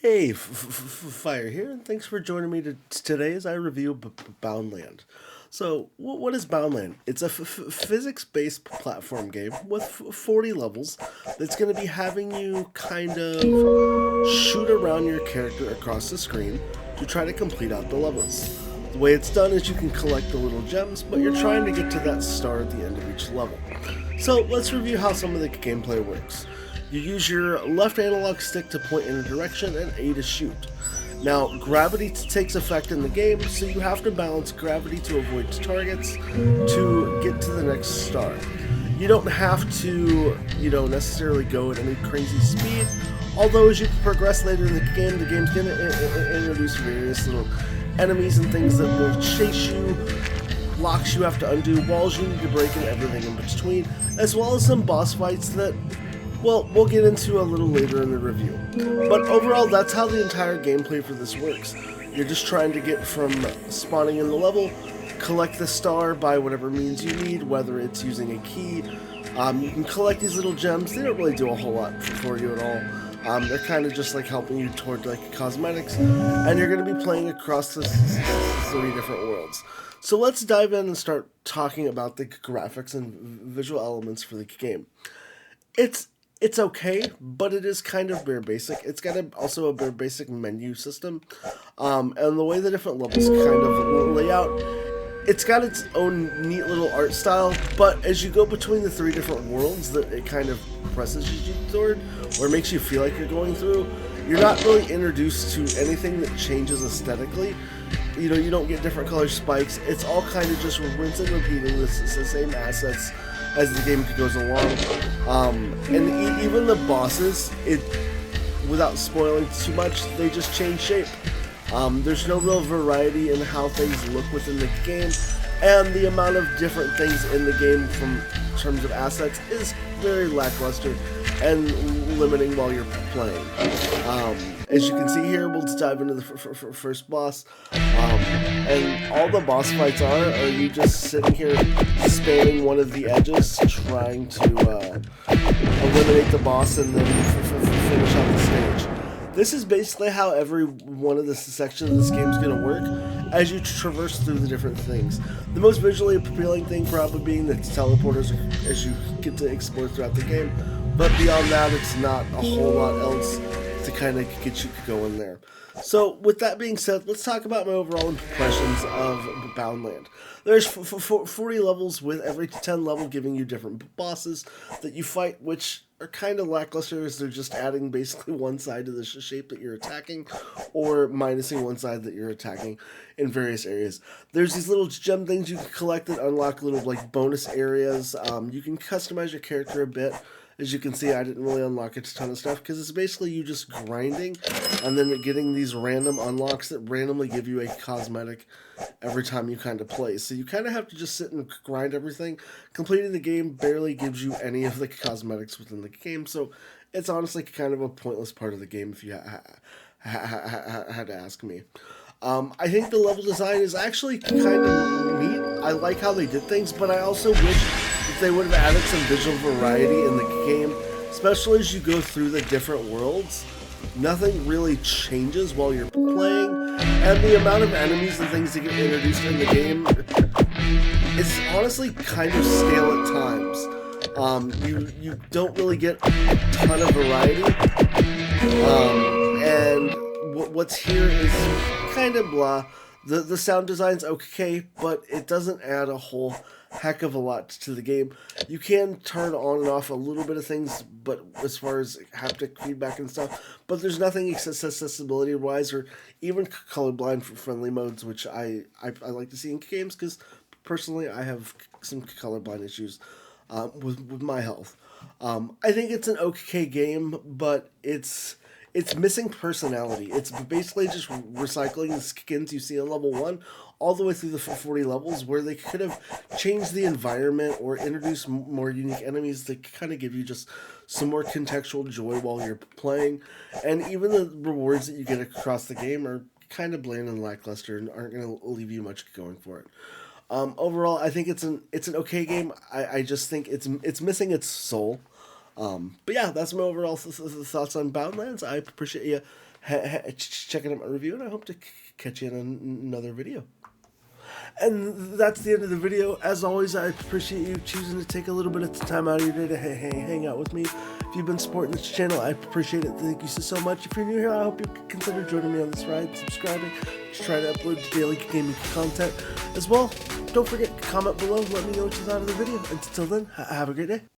Hey, Fire here, and thanks for joining me today as I review Boundland. So, what is Boundland? It's a physics-based platform game with 40 levels that's going to be having you kind of shoot around your character across the screen to try to complete out the levels. The way it's done is you can collect the little gems, but you're trying to get to that star at the end of each level. So, let's review how some of the gameplay works. You use your left analog stick to point in a direction and A to shoot. Now, gravity takes effect in the game, so you have to balance gravity to avoid targets to get to the next star. You don't have to, necessarily go at any crazy speed, although as you progress later in the game's going to introduce various little enemies and things that will chase you, locks you have to undo, walls you need to break, and everything in between, as well as some boss fights that, well, we'll get into a little later in the review. But overall, that's how the entire gameplay for this works. You're just trying to get from spawning in the level, collect the star by whatever means you need, whether it's using a key. You can collect these little gems. They don't really do a whole lot for you at all. They're kind of just like helping you toward like cosmetics, and you're going to be playing across the 3 different worlds. So let's dive in and start talking about the graphics and visual elements for the game. It's okay, but it is kind of bare basic. It's got also a bare basic menu system, and the way the different levels kind of lay out, it's got its own neat little art style, but as you go between the 3 different worlds that it kind of presses you toward, or makes you feel like you're going through, you're not really introduced to anything that changes aesthetically. You don't get different color spikes. It's all kind of just rinse and repeating the same assets as the game goes along. And even the bosses, without spoiling too much, they just change shape. There's no real variety in how things look within the game, and the amount of different things in the game from terms of assets is very lackluster and limiting while you're playing. As you can see here, we'll dive into the first boss. And all the boss fights are you just sitting here spanning one of the edges, trying to eliminate the boss and then finish out the stage. This is basically how every one of the sections of this game is going to work as you traverse through the different things. The most visually appealing thing probably being the teleporters as you get to explore throughout the game, but beyond that, it's not a whole lot else to kind of get you going there. So, with that being said, let's talk about my overall impressions of Boundland. There's 40 levels, with every 10 level giving you different bosses that you fight, which are kind of lackluster as they're just adding basically one side to the shape that you're attacking, or minusing one side that you're attacking in various areas. There's these little gem things you can collect that unlock little like bonus areas. You can customize your character a bit. As you can see, I didn't really unlock a ton of stuff because it's basically you just grinding and then getting these random unlocks that randomly give you a cosmetic every time you kind of play. So you kind of have to just sit and grind everything. Completing the game barely gives you any of the cosmetics within the game, so it's honestly kind of a pointless part of the game if you had to ask me. I think the level design is actually kind of neat. I like how they did things, but I also wish they would have added some visual variety in the game, especially as you go through the different worlds. Nothing really changes while you're playing, and the amount of enemies and things that get introduced in the game is honestly kind of stale at times. You don't really get a ton of variety, and what's here is kind of blah. The sound design's okay, but it doesn't add a whole heck of a lot to the game. You can turn on and off a little bit of things, but as far as haptic feedback and stuff, but there's nothing accessibility wise or even colorblind friendly modes, which I like to see in games because personally I have some colorblind issues with my health. I think it's an okay game, but it's missing personality. It's basically just recycling the skins you see on level 1 all the way through the 40 levels, where they could have changed the environment or introduced more unique enemies that kind of give you just some more contextual joy while you're playing. And even the rewards that you get across the game are kind of bland and lackluster and aren't going to leave you much going for it. Overall, I think it's an okay game. I just think it's missing its soul. But yeah, that's my overall thoughts on Boundlands. I appreciate you checking out my review, and I hope to catch you in another video. And that's the end of the video. As always, I appreciate you choosing to take a little bit of time out of your day to hang out with me. If you've been supporting this channel, I appreciate it. Thank you so much. If you're new here, I hope you consider joining me on this ride, subscribing, just try to upload daily gaming content. As well, don't forget to comment below, let me know what you thought of the video. Until then, have a great day.